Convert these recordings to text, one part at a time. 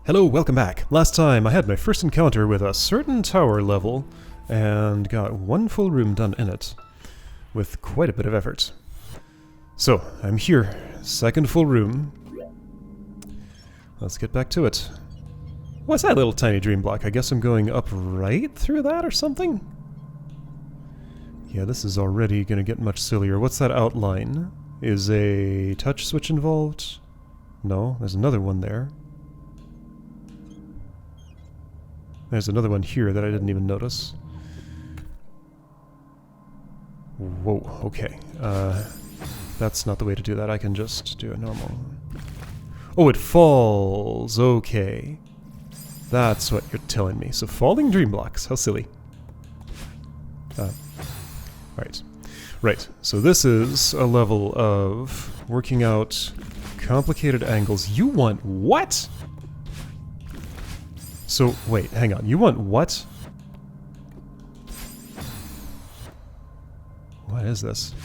Hello, welcome back. Last time I had my first encounter with a certain tower level and got one full room done in it with quite a bit of effort. So, I'm here. Second full room. Let's get back to it. What's that little tiny dream block? I guess I'm going up right through that or something? Yeah, this is already going to get much sillier. What's that outline? Is a touch switch involved? No, there's another one there. There's another one here that I didn't even notice. Whoa, okay. That's not the way to do that. I can just do a normal... Oh, it falls! Okay. That's what you're telling me. So falling dream blocks. How silly. Right. Right. So this is a level of working out complicated angles. You want what? So, wait, hang on. You want what? What is this?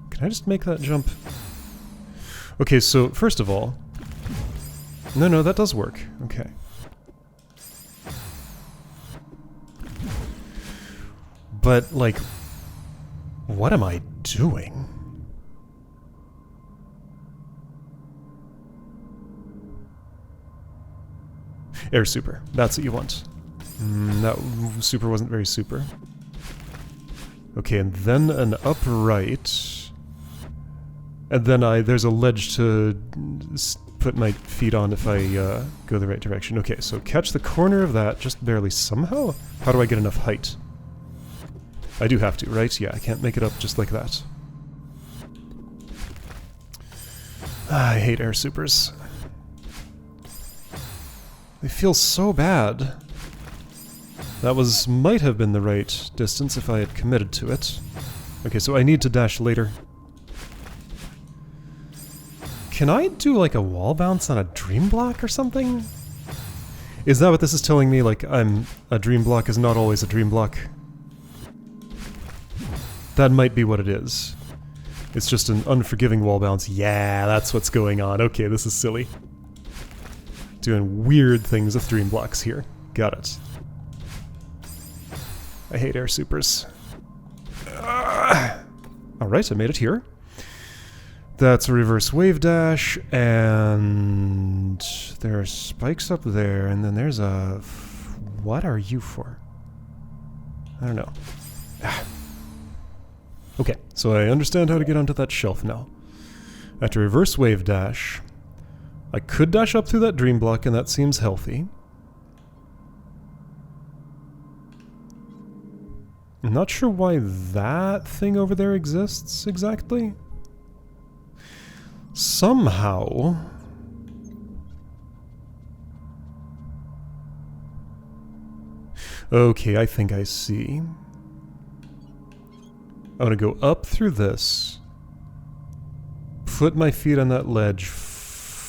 Can I just make that jump? Okay, so, first of all... No, that does work. Okay. But, like... What am I doing? Air super. That's what you want. That super wasn't very super. Okay, and then an upright. And then there's a ledge to put my feet on if I go the right direction. Okay, so catch the corner of that, just barely somehow? How do I get enough height? I do have to, right? Yeah, I can't make it up just like that. I hate air supers. They feel so bad. That might have been the right distance if I had committed to it. Okay, so I need to dash later. Can I do like a wall bounce on a dream block or something? Is that what this is telling me? Like a dream block is not always a dream block? That might be what it is. It's just an unforgiving wall bounce. Yeah, that's what's going on. Okay, this is silly. Doing weird things with dream blocks here. Got it. I hate air supers. Alright, I made it here. That's a reverse wave dash, and there are spikes up there, and then there's a... What are you for? I don't know. Okay, so I understand how to get onto that shelf now. After reverse wave dash... I could dash up through that dream block, and that seems healthy. I'm not sure why that thing over there exists exactly. Somehow... Okay, I think I see. I'm gonna go up through this. Put my feet on that ledge.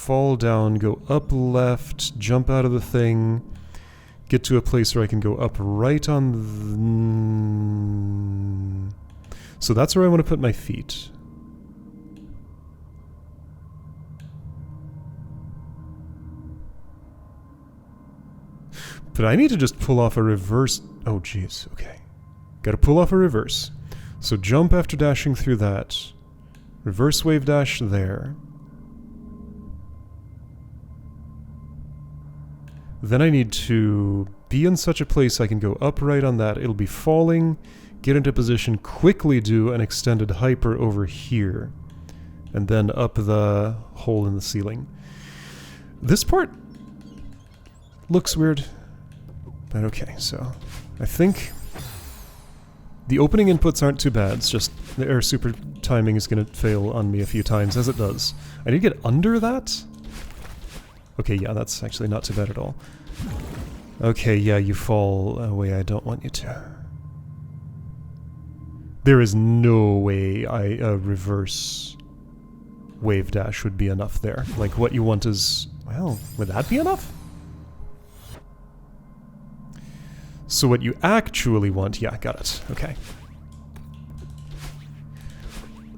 Fall down, go up left, jump out of the thing, get to a place where I can go up right on the... So that's where I want to put my feet. But I need to just pull off a reverse... Oh jeez, okay. Gotta pull off a reverse. So jump after dashing through that. Reverse wave dash there. Then I need to be in such a place I can go upright on that. It'll be falling, get into position, quickly do an extended hyper over here, and then up the hole in the ceiling. This part looks weird, but okay, so I think the opening inputs aren't too bad. It's just the air super timing is going to fail on me a few times, as it does. I need to get under that? Okay, yeah, that's actually not too bad at all. Okay, yeah, you fall a way I don't want you to. There is no way a reverse wave dash would be enough there. Like, what you want is... Well, would that be enough? So what you actually want... Yeah, got it. Okay.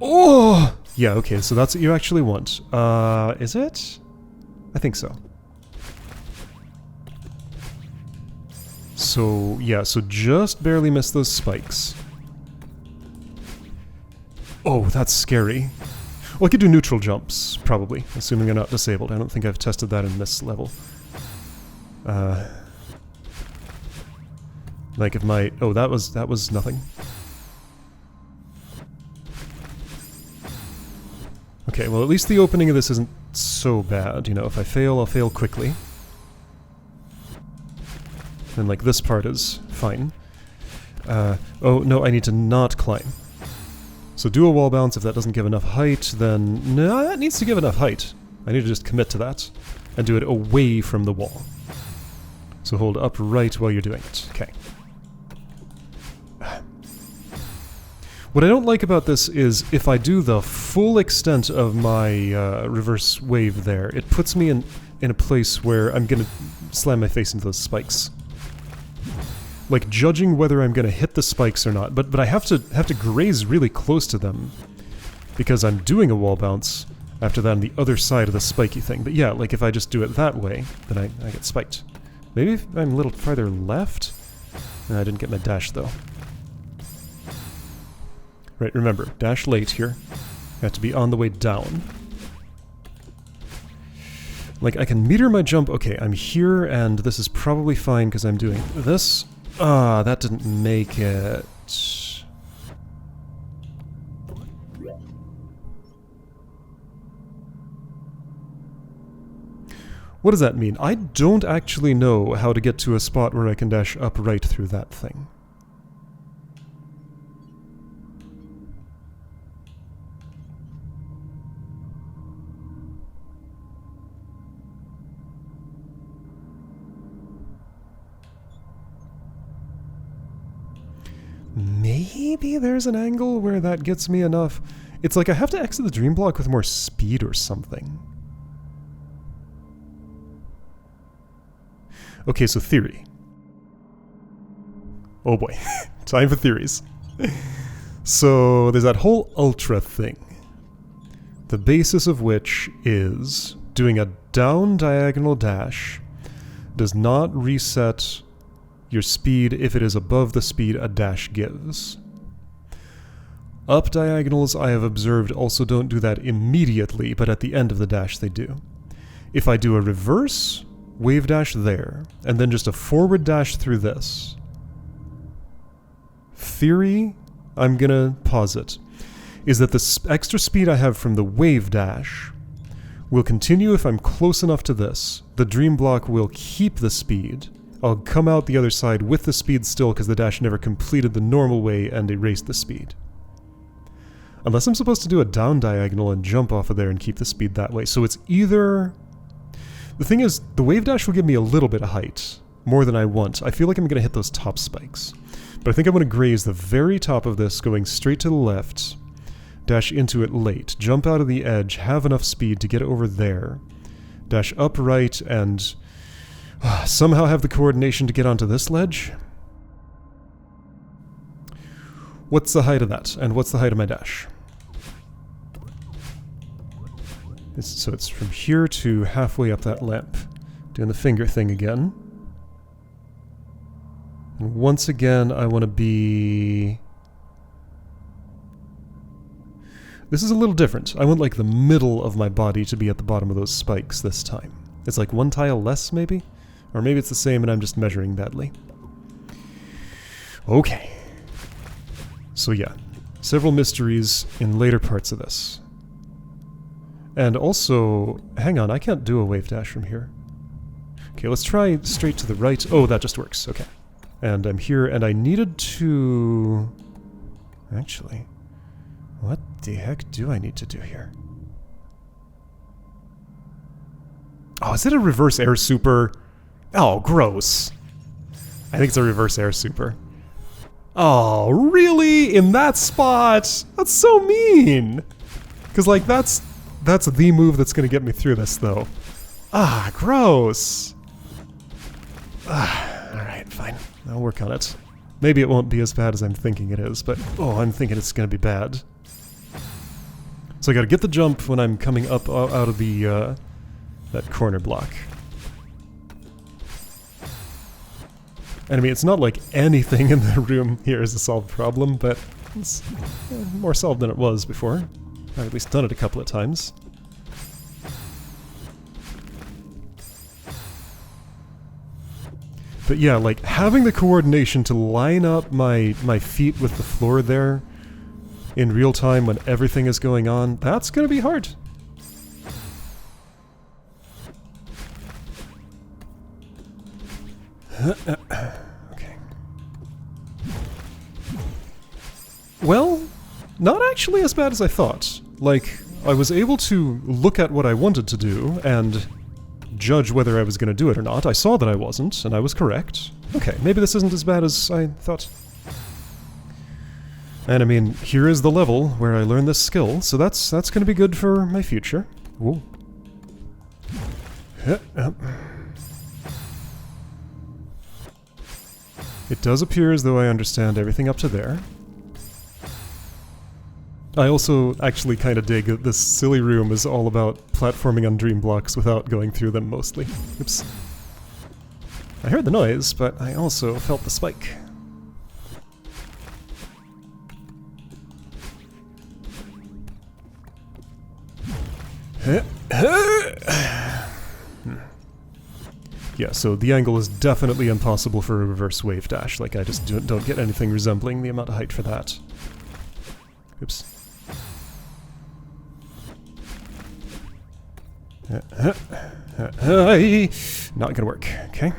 Oh! Yeah, okay, so that's what you actually want. Is it? I think so. So, yeah, so just barely miss those spikes. Oh, that's scary. Well, I could do neutral jumps, probably, assuming they're not disabled. I don't think I've tested that in this level. Like if my... Oh, that was nothing. Okay, well at least the opening of this isn't so bad. You know, if I fail, I'll fail quickly. And like this part is fine. Oh, no, I need to not climb. So do a wall bounce. If that doesn't give enough height, then... No, that needs to give enough height. I need to just commit to that. And do it away from the wall. So hold up right while you're doing it. Okay. What I don't like about this is if I do the full extent of my reverse wave there, it puts me in a place where I'm going to slam my face into those spikes. Like judging whether I'm going to hit the spikes or not, but I have to graze really close to them because I'm doing a wall bounce after that on the other side of the spiky thing. But yeah, like if I just do it that way, then I get spiked. Maybe if I'm a little farther left? No, I didn't get my dash though. Right, remember, dash late here. Have to be on the way down. Like, I can meter my jump. Okay, I'm here, and this is probably fine because I'm doing this. Ah, that didn't make it. What does that mean? I don't actually know how to get to a spot where I can dash up right through that thing. Maybe there's an angle where that gets me enough. It's like I have to exit the dream block with more speed or something. Okay, so theory. Oh boy, time for theories. So there's that whole ultra thing, the basis of which is doing a down diagonal dash does not reset your speed if it is above the speed a dash gives. Up diagonals, I have observed, also don't do that immediately, but at the end of the dash they do. If I do a reverse wave dash there, and then just a forward dash through this, theory, I'm gonna posit, is that the extra speed I have from the wave dash will continue if I'm close enough to this. The dream block will keep the speed. I'll come out the other side with the speed still because the dash never completed the normal way and erased the speed. Unless I'm supposed to do a down diagonal and jump off of there and keep the speed that way. So it's either... The thing is, the wave dash will give me a little bit of height, more than I want. I feel like I'm going to hit those top spikes. But I think I'm going to graze the very top of this, going straight to the left, dash into it late, jump out of the edge, have enough speed to get over there, dash up right, and... somehow have the coordination to get onto this ledge? What's the height of that? And what's the height of my dash? So it's from here to halfway up that lamp. Doing the finger thing again. And once again, I want to be... This is a little different. I want like the middle of my body to be at the bottom of those spikes this time. It's like one tile less, maybe? Or maybe it's the same and I'm just measuring badly. Okay. So yeah, several mysteries in later parts of this. And also, hang on, I can't do a wave dash from here. Okay, let's try straight to the right. Oh, that just works, okay. And I'm here, and I needed to... Actually, what the heck do I need to do here? Oh, is it a reverse air super? Oh, gross. I think it's a reverse air super. Oh, really? In that spot? That's so mean! Because, like, that's the move that's going to get me through this, though. Ah, gross! Ah, alright, fine. I'll work on it. Maybe it won't be as bad as I'm thinking it is, but, oh, I'm thinking it's going to be bad. So I gotta get the jump when I'm coming up out of the, that corner block. And I mean, it's not like anything in the room here is a solved problem, but it's more solved than it was before. I've at least done it a couple of times. But yeah, like, having the coordination to line up my feet with the floor there in real time when everything is going on, that's gonna be hard. Okay. Well, not actually as bad as I thought. Like, I was able to look at what I wanted to do and judge whether I was going to do it or not. I saw that I wasn't, and I was correct. Okay, maybe this isn't as bad as I thought. And I mean, here is the level where I learned this skill, so that's going to be good for my future. Whoa. It does appear as though I understand everything up to there. I also actually kind of dig that this silly room is all about platforming on dream blocks without going through them mostly. Oops. I heard the noise, but I also felt the spike. Yeah, so the angle is definitely impossible for a reverse wave dash. Like, I just don't get anything resembling the amount of height for that. Oops. Not gonna work. Okay.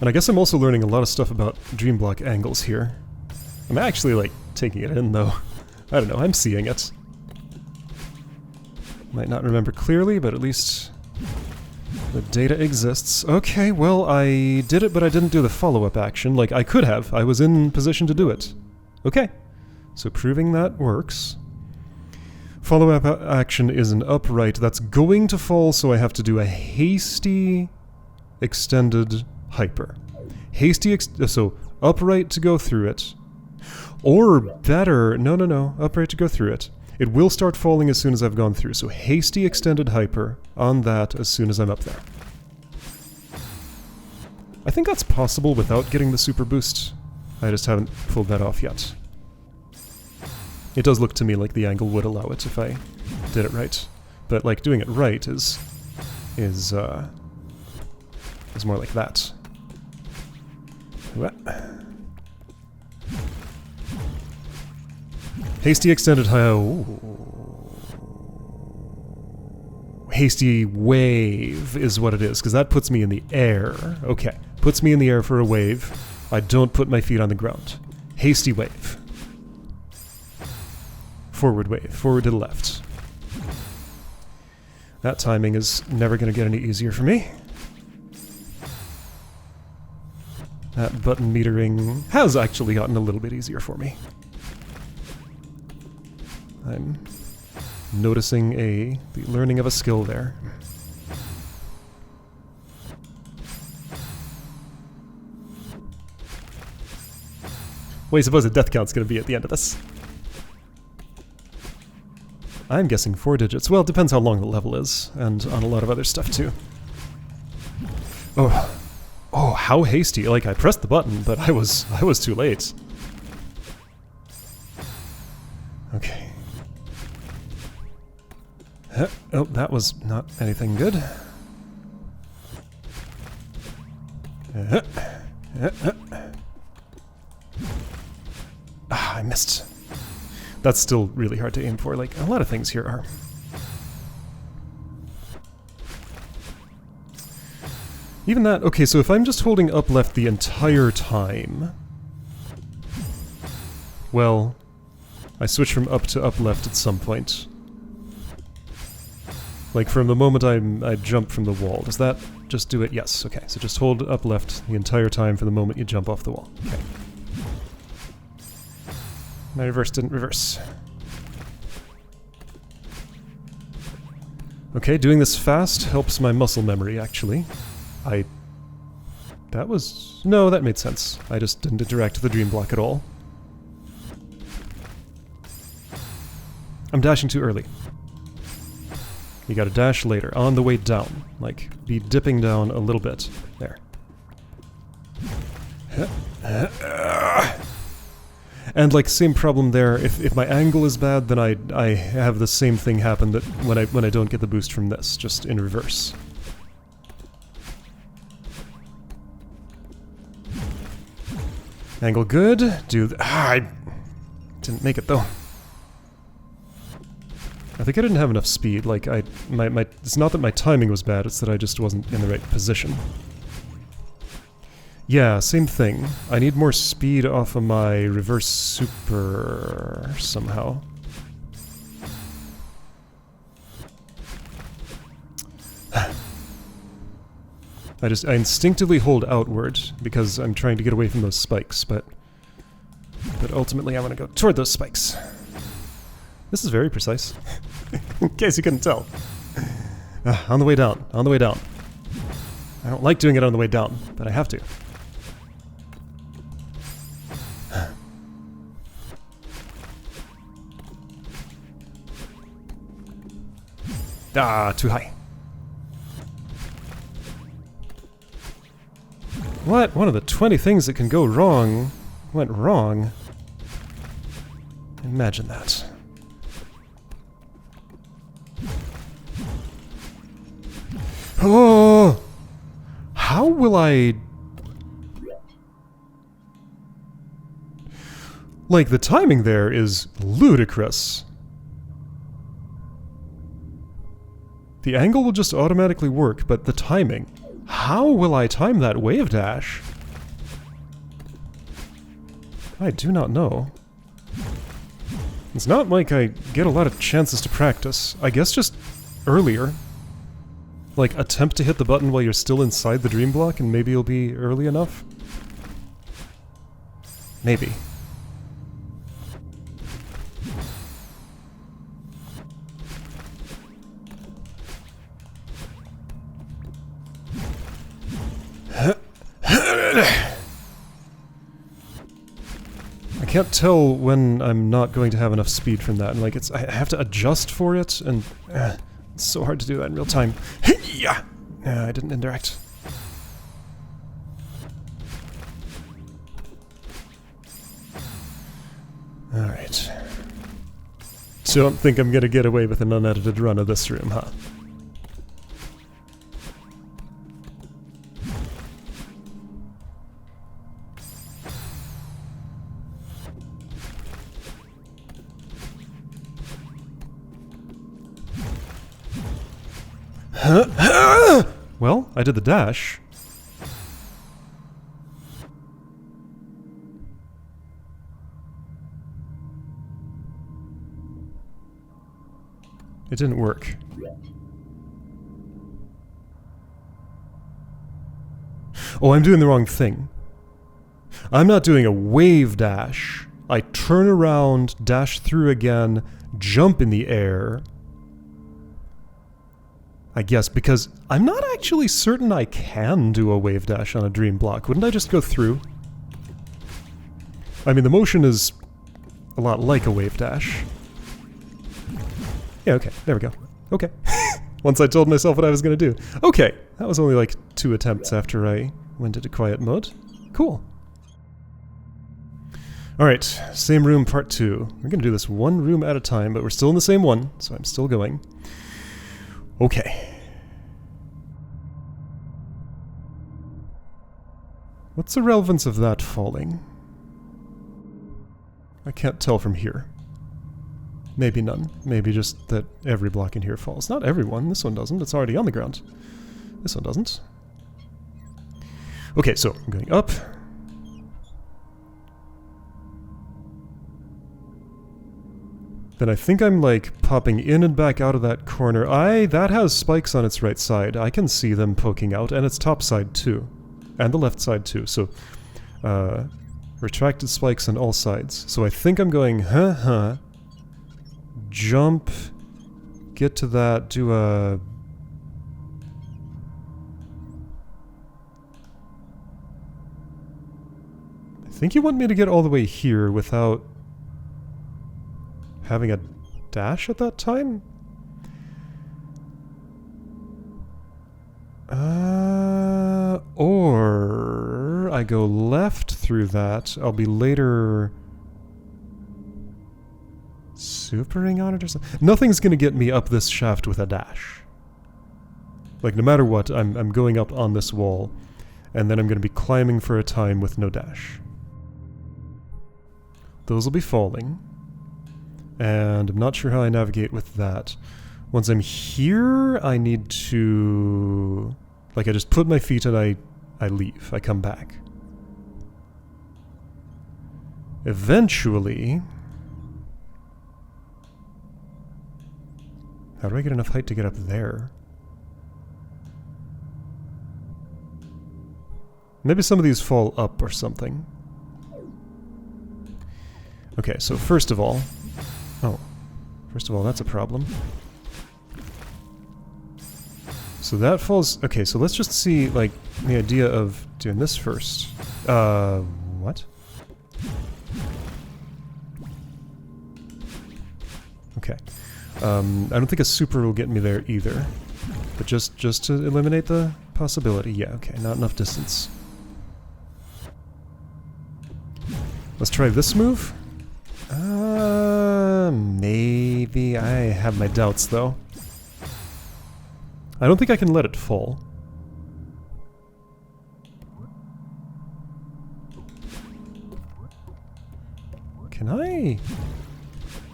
And I guess I'm also learning a lot of stuff about dream block angles here. I'm actually, like, taking it in, though. I don't know, I'm seeing it. Might not remember clearly, but at least the data exists. Okay, well, I did it, but I didn't do the follow-up action. Like, I could have. I was in position to do it. Okay. So proving that works. Follow-up action is an upright that's going to fall, so I have to do a hasty extended hyper. So upright to go through it. Or better, no, upright to go through it. It will start falling as soon as I've gone through, so hasty extended hyper on that as soon as I'm up there. I think that's possible without getting the super boost. I just haven't pulled that off yet. It does look to me like the angle would allow it if I did it right. But, like, doing it right is more like that. What? Hasty extended hasty wave is what it is, because that puts me in the air. Okay, puts me in the air for a wave. I don't put my feet on the ground. Hasty wave. Forward wave, forward to the left. That timing is never going to get any easier for me. That button metering has actually gotten a little bit easier for me. I'm noticing the learning of a skill there. What do you suppose the death count's going to be at the end of this? I'm guessing 4 digits. Well, it depends how long the level is, and on a lot of other stuff too. Oh, how hasty! Like, I pressed the button, but I was too late. Okay. Oh, that was not anything good. I missed. That's still really hard to aim for, like a lot of things here are. Even that, okay, so if I'm just holding up left the entire time, well, I switch from up to up left at some point. Like from the moment I jump from the wall. Does that just do it? Yes, okay, so just hold up left the entire time for the moment you jump off the wall. Okay. My reverse didn't reverse. Okay, doing this fast helps my muscle memory, actually. No, that made sense. I just didn't interact with the dream block at all. I'm dashing too early. You gotta dash later, on the way down. Like, be dipping down a little bit. There. And like, same problem there. If my angle is bad, then I have the same thing happen that when I don't get the boost from this, just in reverse. Angle good. I didn't make it though. I think I didn't have enough speed. Like it's not that my timing was bad, it's that I just wasn't in the right position. Yeah, same thing. I need more speed off of my reverse super somehow. I instinctively hold outward because I'm trying to get away from those spikes, but ultimately I want to go toward those spikes. This is very precise, in case you couldn't tell. On the way down, on the way down. I don't like doing it on the way down, but I have to. Ah, too high. What? One of the 20 things that can go wrong went wrong. Imagine that. Oh! How will I... Like, the timing there is ludicrous. The angle will just automatically work, but the timing... How will I time that wave dash? I do not know. It's not like I get a lot of chances to practice. I guess just earlier. Like, attempt to hit the button while you're still inside the dream block and maybe you'll be early enough? Maybe. I can't tell when I'm not going to have enough speed from that, and like I have to adjust for it, and it's so hard to do that in real time. Yeah, I didn't indirect. All right. Don't think I'm gonna get away with an unedited run of this room, huh? Well, I did the dash. It didn't work. Oh, I'm doing the wrong thing. I'm not doing a wave dash. I turn around, dash through again, jump in the air. I guess, because I'm not actually certain I can do a wave dash on a dream block. Wouldn't I just go through? I mean, the motion is a lot like a wave dash. Yeah, okay, there we go. Okay. Once I told myself what I was going to do. Okay, that was only like 2 attempts after I went into quiet mode. Cool. Alright, same room part 2. We're going to do this one room at a time, but we're still in the same one, so I'm still going. Okay. What's the relevance of that falling? I can't tell from here. Maybe none. Maybe just that every block in here falls. Not everyone. This one doesn't. It's already on the ground. This one doesn't. Okay, so I'm going up. Then I think I'm like popping in and back out of that corner. That has spikes on its right side. I can see them poking out, and its top side too. And the left side too. So, retracted spikes on all sides. So I think I'm going, jump, get to that, do a... I think you want me to get all the way here without having a dash at that time? Or I go left through that. I'll be later supering on it or something. Nothing's gonna get me up this shaft with a dash. Like, no matter what, I'm going up on this wall, and then I'm gonna be climbing for a time with no dash. Those will be falling. And I'm not sure how I navigate with that. Once I'm here, I need to... Like, I just put my feet and I leave. I come back. Eventually... How do I get enough height to get up there? Maybe some of these fall up or something. Okay, so first of all... Oh. First of all, that's a problem. So that falls... Okay, so let's just see, like, the idea of doing this first. What? Okay. I don't think a super will get me there either. But just to eliminate the possibility. Yeah, okay, not enough distance. Let's try this move. Maybe. I have my doubts, though. I don't think I can let it fall. Can I?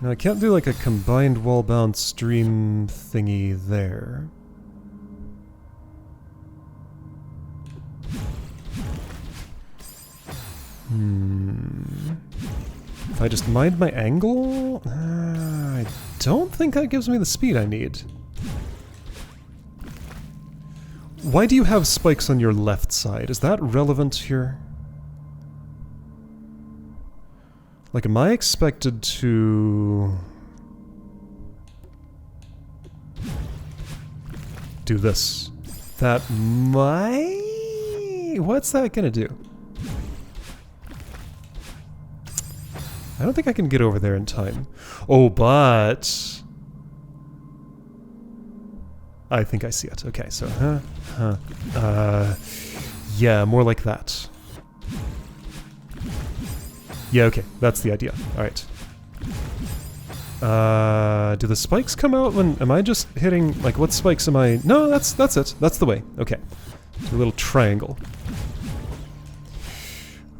No, I can't do like a combined wall-bound stream thingy there. If I just mind my angle? I don't think that gives me the speed I need. Why do you have spikes on your left side? Is that relevant here? Like, am I expected to... do this? That might... What's that gonna do? I don't think I can get over there in time. Oh, but... I think I see it. Okay, so, yeah, more like that. Yeah, okay, that's the idea. Alright. Do the spikes come out when... Am I just hitting... Like, what spikes am I... No, that's it. That's the way. Okay. Do a little triangle.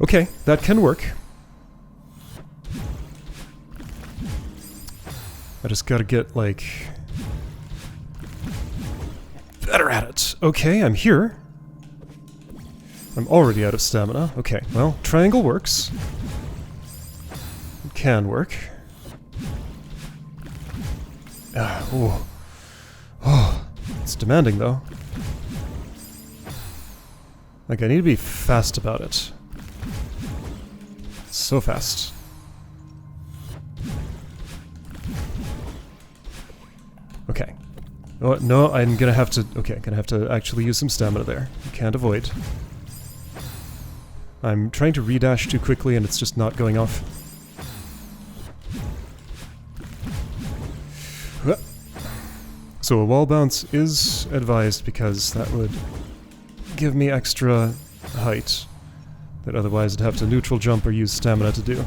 Okay, that can work. I just gotta get, like... better at it. Okay, I'm here. I'm already out of stamina. Okay, well, triangle works. It can work. Oh. Oh, it's demanding, though. Like, I need to be fast about it. So fast. Okay. Oh, no, I'm gonna have to... Okay, I'm gonna have to actually use some stamina there. Can't avoid. I'm trying to redash too quickly and it's just not going off. So a wall bounce is advised because that would give me extra height that otherwise I'd have to neutral jump or use stamina to do.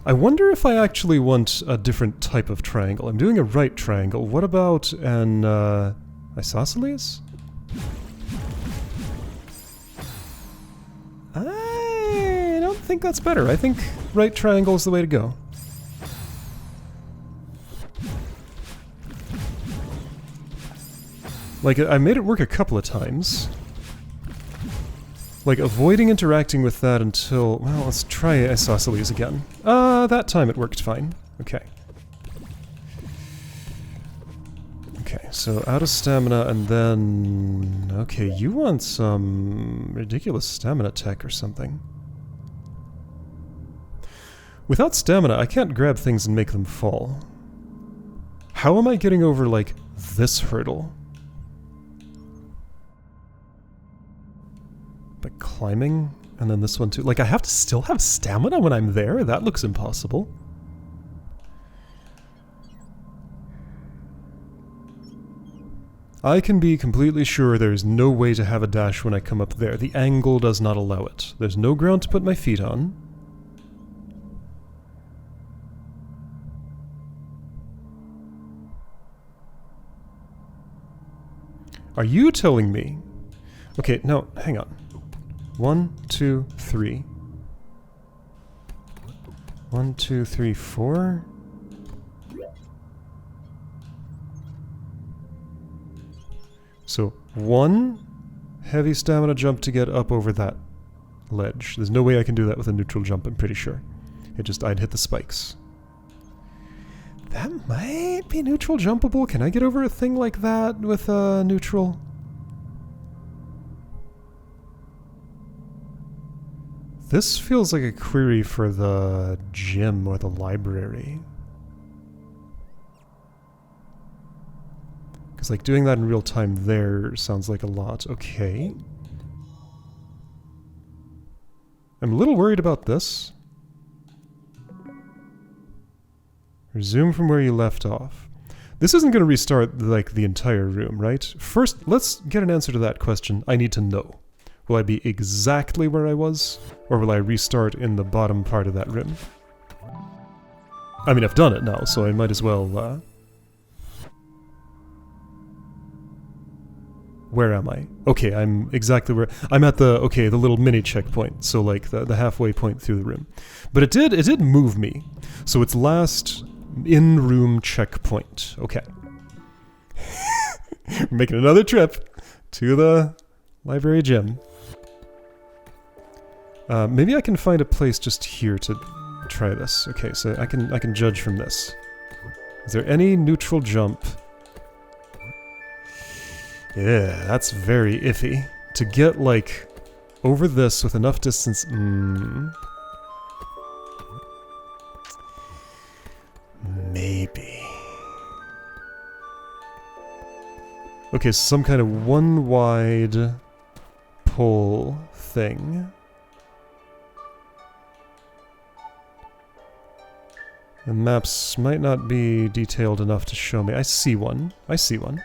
I wonder if I actually want a different type of triangle. I'm doing a right triangle. What about an Isosceles? I don't think that's better. I think right triangle is the way to go. Like, I made it work a couple of times. Like, avoiding interacting with that until... Well, let's try Isosceles again. That time it worked fine. Okay. Okay, so out of stamina and then... Okay, you want some ridiculous stamina tech or something. Without stamina, I can't grab things and make them fall. How am I getting over, like, this hurdle? by climbing, and then this one too. Like, I have to still have stamina when I'm there? That looks impossible. I can be completely sure there's no way to have a dash when I come up there. The angle does not allow it. There's no ground to put my feet on. Are you telling me? Okay, no, hang on. 1, 2, 3. 1, 2, 3, 4. So, 1 heavy stamina jump to get up over that ledge. There's no way I can do that with a neutral jump, I'm pretty sure. I'd hit the spikes. That might be neutral jumpable. Can I get over a thing like that with neutral? This feels like a query for the gym or the library. Because, like, doing that in real time there sounds like a lot. Okay. I'm a little worried about this. Resume from where you left off. This isn't going to restart, like, the entire room, right? First, let's get an answer to that question. I need to know. Will I be exactly where I was? Or will I restart in the bottom part of that room? I mean, I've done it now, so I might as well, Where am I? Okay, I'm exactly where... I'm at the little mini checkpoint, so like the halfway point through the room. But it did move me. So it's last in-room checkpoint. Okay. We're making another trip to the library gym. Maybe I can find a place just here to try this. Okay, so I can judge from this. Is there any neutral jump? Yeah, that's very iffy. To get, like, over this with enough distance... Maybe. Okay, so some kind of one wide pole thing. The maps might not be detailed enough to show me. I see one. I see one.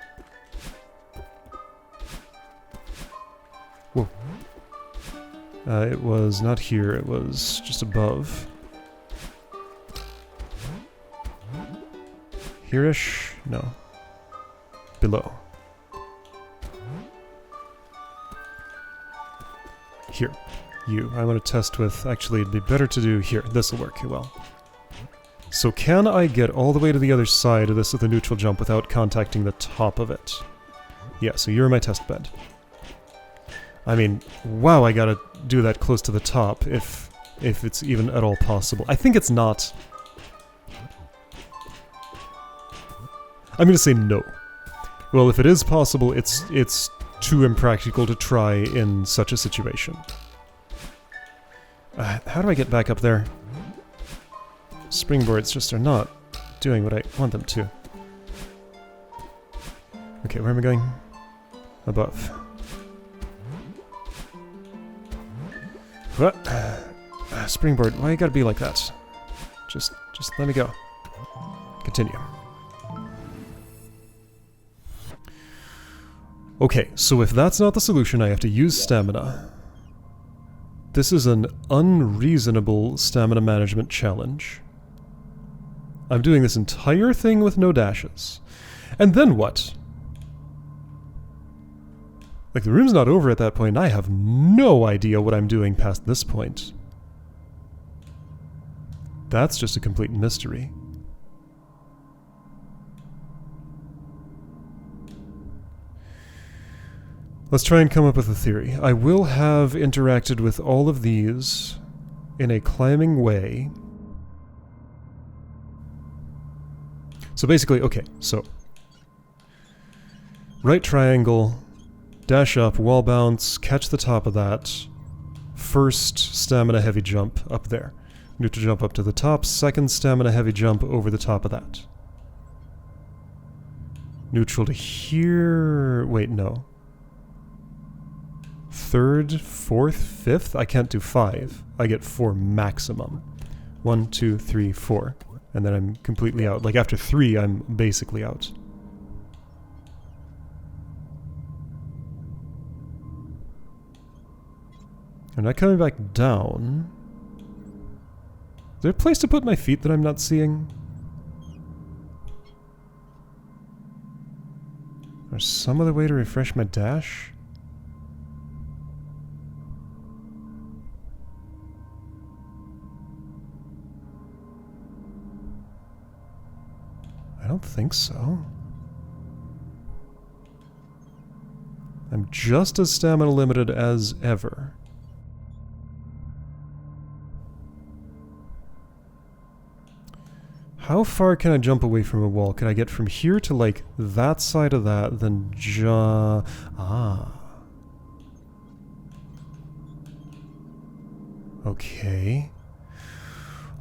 Whoa. It was not here, it was just above. Here-ish? No. Below. Here. You. I want to test with... Actually, it'd be better to do here. This'll work well. So can I get all the way to the other side of this with a neutral jump without contacting the top of it? Yeah, so you're my test bed. I mean, wow, I gotta do that close to the top if it's even at all possible. I think it's not. I'm gonna say no. Well, if it is possible, it's too impractical to try in such a situation. How do I get back up there? Springboards just are not doing what I want them to. Okay, where am I going? Above. What? Springboard, why you gotta be like that? Just let me go. Continue. Okay, so if that's not the solution, I have to use stamina. This is an unreasonable stamina management challenge. I'm doing this entire thing with no dashes. And then what? Like, the room's not over at that point, and I have no idea what I'm doing past this point. That's just a complete mystery. Let's try and come up with a theory. I will have interacted with all of these in a climbing way. So basically, okay, so right triangle, dash up, wall bounce, catch the top of that, first stamina heavy jump up there. Neutral jump up to the top, second stamina heavy jump over the top of that. Neutral to here... wait, no. third, fourth, fifth. I can't do 5. I get 4 maximum. 1, 2, 3, 4. And then I'm completely out. Like after 3, I'm basically out. I'm not coming back down. Is there a place to put my feet that I'm not seeing? There's some other way to refresh my dash? I don't think so. I'm just as stamina limited as ever. How far can I jump away from a wall? Can I get from here to, like, that side of that, then Okay.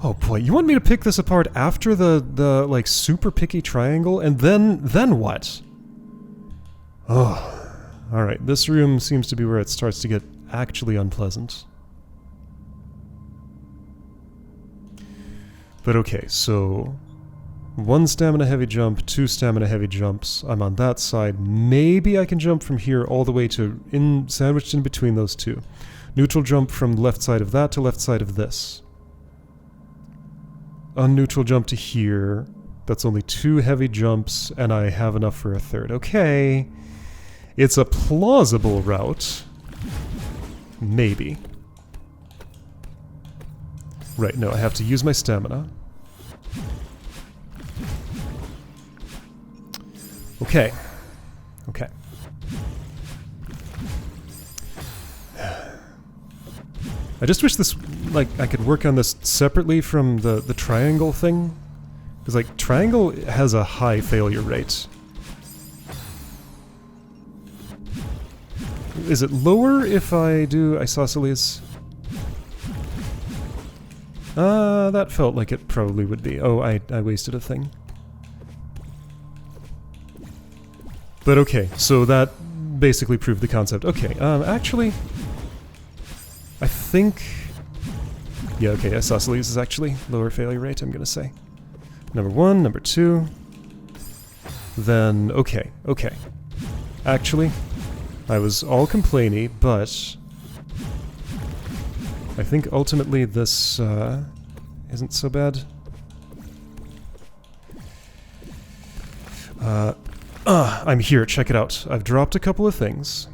Oh boy, you want me to pick this apart after the like, super picky triangle? And then what? Oh. Alright, this room seems to be where it starts to get actually unpleasant. But okay, so 1 stamina heavy jump, 2 stamina heavy jumps. I'm on that side. Maybe I can jump from here all the way to sandwiched in between those two. Neutral jump from left side of that to left side of this. Unneutral jump to here. That's only 2 heavy jumps, and I have enough for a third. Okay. It's a plausible route. Maybe. Right, no, I have to use my stamina. Okay. Okay. I just wish this, like, I could work on this separately from the triangle thing. Because, like, triangle has a high failure rate. Is it lower if I do Isosceles? That felt like it probably would be. Oh, I wasted a thing. But okay, so that basically proved the concept. Okay, actually, I think... Yeah, okay, Isosceles is actually lower failure rate, I'm gonna say. Number 1, number 2... Then, okay. Actually, I was all complainy, but... I think ultimately this, isn't so bad. I'm here, check it out. I've dropped a couple of things.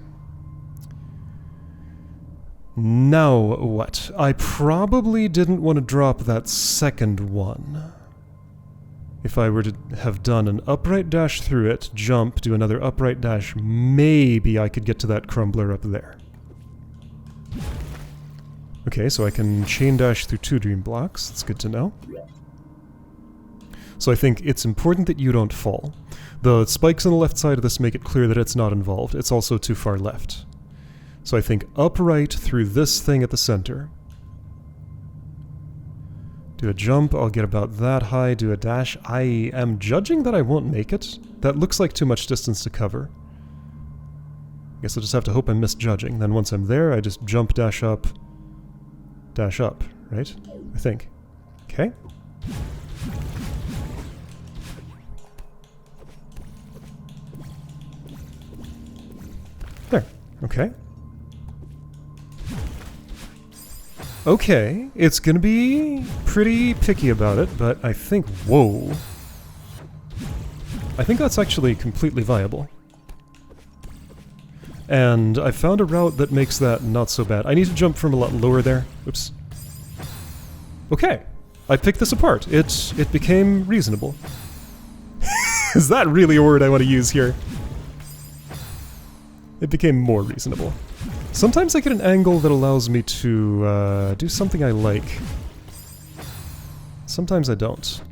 Now what? I probably didn't want to drop that second one. If I were to have done an upright dash through it, jump, do another upright dash, maybe I could get to that crumbler up there. Okay, so I can chain dash through 2 dream blocks. That's good to know. So I think it's important that you don't fall. The spikes on the left side of this make it clear that it's not involved. It's also too far left. So I think upright through this thing at the center. Do a jump, I'll get about that high. Do a dash. I am judging that I won't make it. That looks like too much distance to cover. I guess I'll just have to hope I'm misjudging. Then once I'm there, I just jump, dash up, right? I think. Okay. There. Okay. Okay, it's gonna be pretty picky about it, but I think... Whoa. I think that's actually completely viable. And I found a route that makes that not so bad. I need to jump from a lot lower there. Oops. Okay. I picked this apart. It became reasonable. Is that really a word I want to use here? It became more reasonable. Sometimes I get an angle that allows me to do something I like. Sometimes I don't.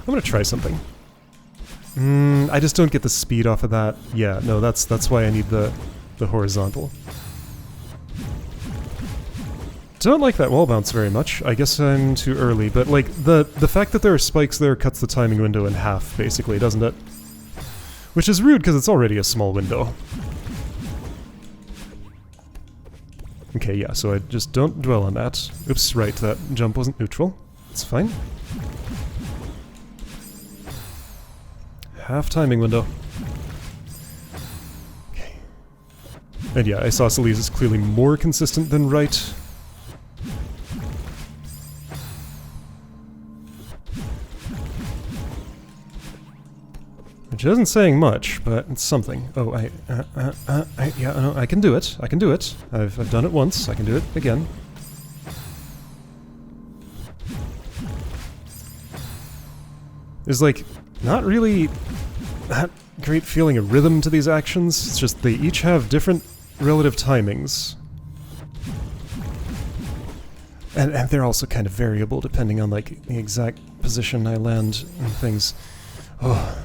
I'm gonna try something. I just don't get the speed off of that. Yeah, no, that's why I need the horizontal. Don't like that wall bounce very much. I guess I'm too early, but like the fact that there are spikes there cuts the timing window in half, basically, doesn't it? Which is rude because it's already a small window. Okay, yeah, so I just don't dwell on that. Oops, right, that jump wasn't neutral. It's fine. Half timing window. Okay. And yeah, Isosceles is clearly more consistent than right. Which isn't saying much, but it's something. Oh, yeah, no, I can do it. I can do it. I've done it once. I can do it again. There's like not really that great feeling of rhythm to these actions. It's just they each have different relative timings. And they're also kind of variable depending on like the exact position I land and things. Oh.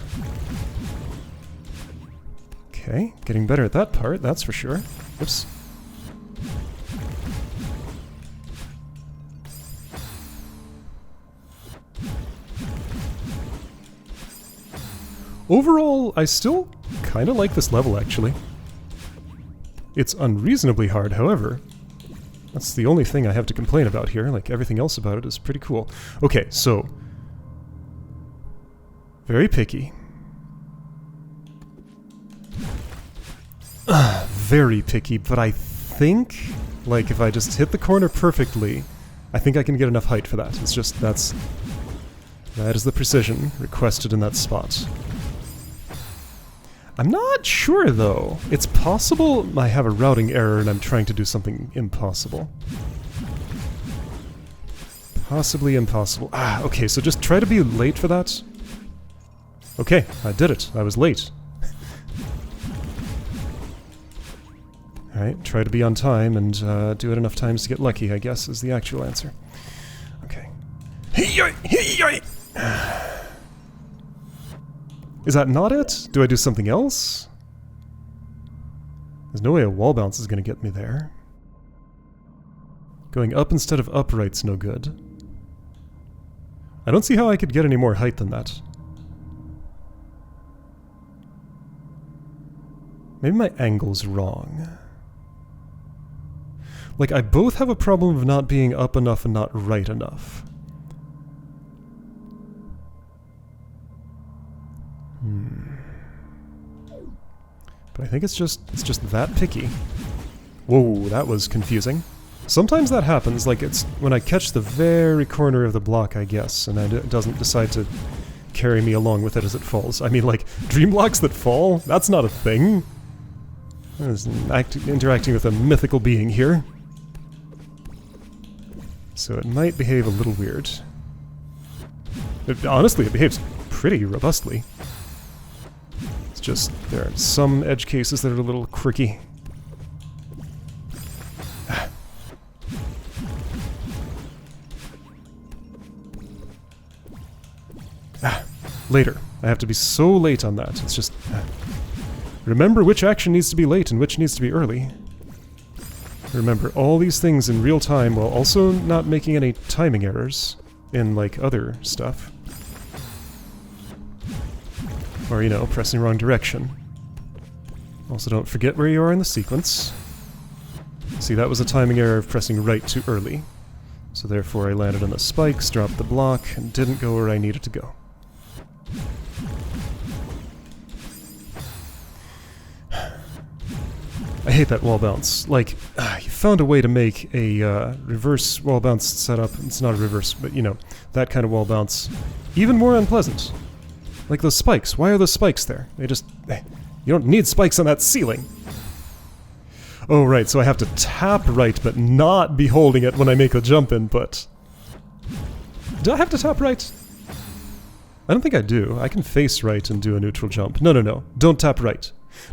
Okay, getting better at that part, that's for sure. Oops. Overall, I still kind of like this level, actually. It's unreasonably hard, however. That's the only thing I have to complain about here. Like, everything else about it is pretty cool. Okay, so... very picky. Very picky, but I think, like, if I just hit the corner perfectly, I think I can get enough height for that. It's just, that is the precision requested in that spot. I'm not sure, though. It's possible I have a routing error and I'm trying to do something impossible. Possibly impossible. Ah, okay, so just try to be late for that. Okay, I did it. I was late. Alright, try to be on time and do it enough times to get lucky, I guess, is the actual answer. Okay. Is that not it? Do I do something else? There's no way a wall bounce is going to get me there. Going up instead of upright's no good. I don't see how I could get any more height than that. Maybe my angle's wrong. Like, I both have a problem of not being up enough and not right enough. But I think it's just that picky. Whoa, that was confusing. Sometimes that happens, like it's when I catch the very corner of the block, I guess, and it doesn't decide to carry me along with it as it falls. I mean, like, dream blocks that fall? That's not a thing. I was interacting with a mythical being here. So it might behave a little weird. Honestly, it behaves pretty robustly. It's just, there are some edge cases that are a little quirky. Later. I have to be so late on that. It's just... remember which action needs to be late and which needs to be early. Remember all these things in real time while also not making any timing errors in, like, other stuff. Or, you know, pressing wrong direction. Also don't forget where you are in the sequence. See, that was a timing error of pressing right too early. So therefore I landed on the spikes, dropped the block, and didn't go where I needed to go. I hate that wall bounce. Like, you found a way to make a reverse wall bounce setup. It's not a reverse, but you know, that kind of wall bounce even more unpleasant. Like those spikes. Why are those spikes there? They just... you don't need spikes on that ceiling. Oh, right, so I have to tap right, but not be holding it when I make a jump input. Do I have to tap right? I don't think I do. I can face right and do a neutral jump. No, no, no. Don't tap right.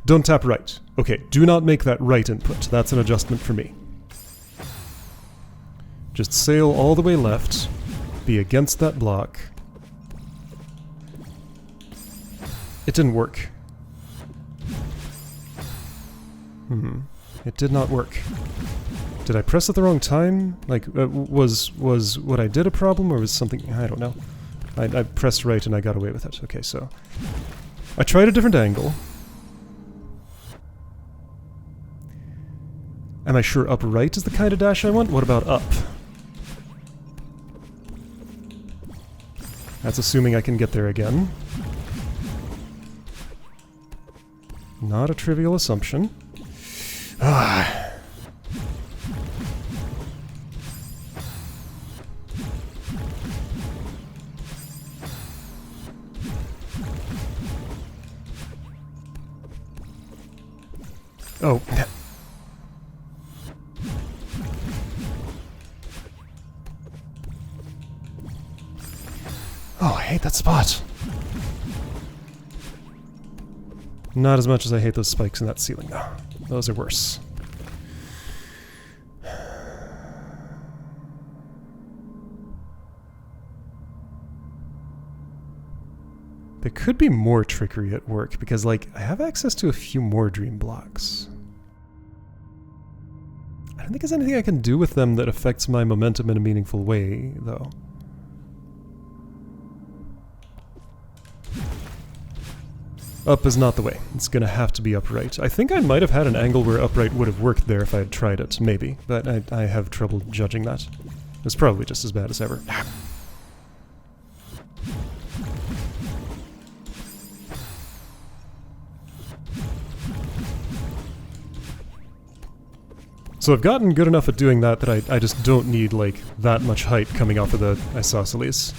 Don't tap right. Okay, do not make that right input. That's an adjustment for me. Just sail all the way left. Be against that block. It didn't work. It did not work. Did I press at the wrong time? Like, was what I did a problem, or was something... I don't know. I pressed right and I got away with it. Okay, so... I tried a different angle. Am I sure upright is the kind of dash I want? What about up? That's assuming I can get there again. Not a trivial assumption. Ah. Oh. Oh, I hate that spot. Not as much as I hate those spikes in that ceiling, though. Those are worse. There could be more trickery at work, because, like, I have access to a few more dream blocks. I don't think there's anything I can do with them that affects my momentum in a meaningful way, though. Up is not the way. It's gonna have to be upright. I think I might have had an angle where upright would have worked there if I had tried it, maybe, but I have trouble judging that. It's probably just as bad as ever. So I've gotten good enough at doing that I just don't need, like, that much height coming off of the Isosceles.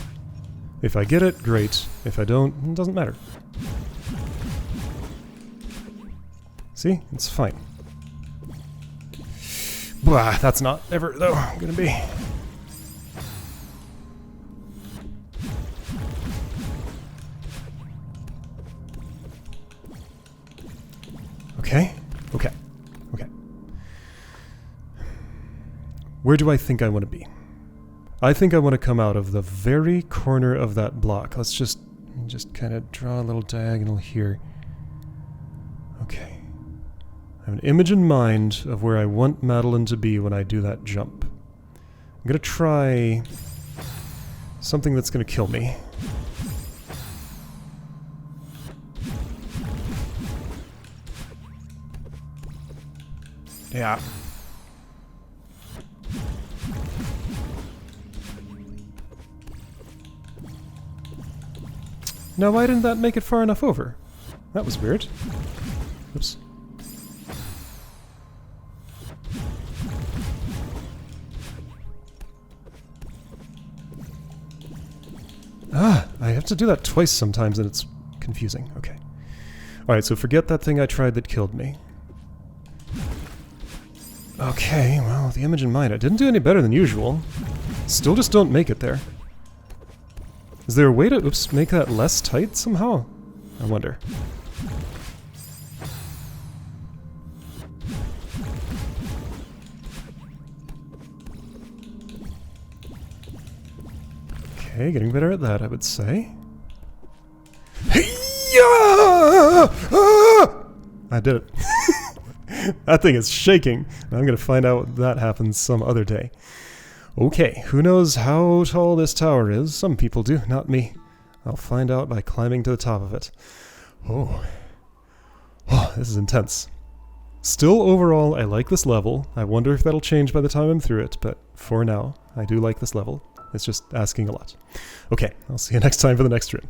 If I get it, great. If I don't, it doesn't matter. See? It's fine. Blah, that's not ever, though, gonna be. Okay. Okay. Okay. Where do I think I want to be? I think I want to come out of the very corner of that block. Let's just kind of draw a little diagonal here. Okay. I have an image in mind of where I want Madeline to be when I do that jump. I'm gonna try something that's gonna kill me. Yeah. Now, why didn't that make it far enough over? That was weird. Oops. Ah, I have to do that twice sometimes and it's confusing. Okay. Alright, so forget that thing I tried that killed me. Okay, well, the image in mind, I didn't do any better than usual. Still just don't make it there. Is there a way to, oops, make that less tight somehow? I wonder. Okay, getting better at that, I would say. I did it. That thing is shaking. I'm gonna find out what that happens some other day. Okay, who knows how tall this tower is? Some people do, not me. I'll find out by climbing to the top of it. Oh. Oh, this is intense. Still, overall, I like this level. I wonder if that'll change by the time I'm through it, but for now, I do like this level. It's just asking a lot. Okay, I'll see you next time for the next stream.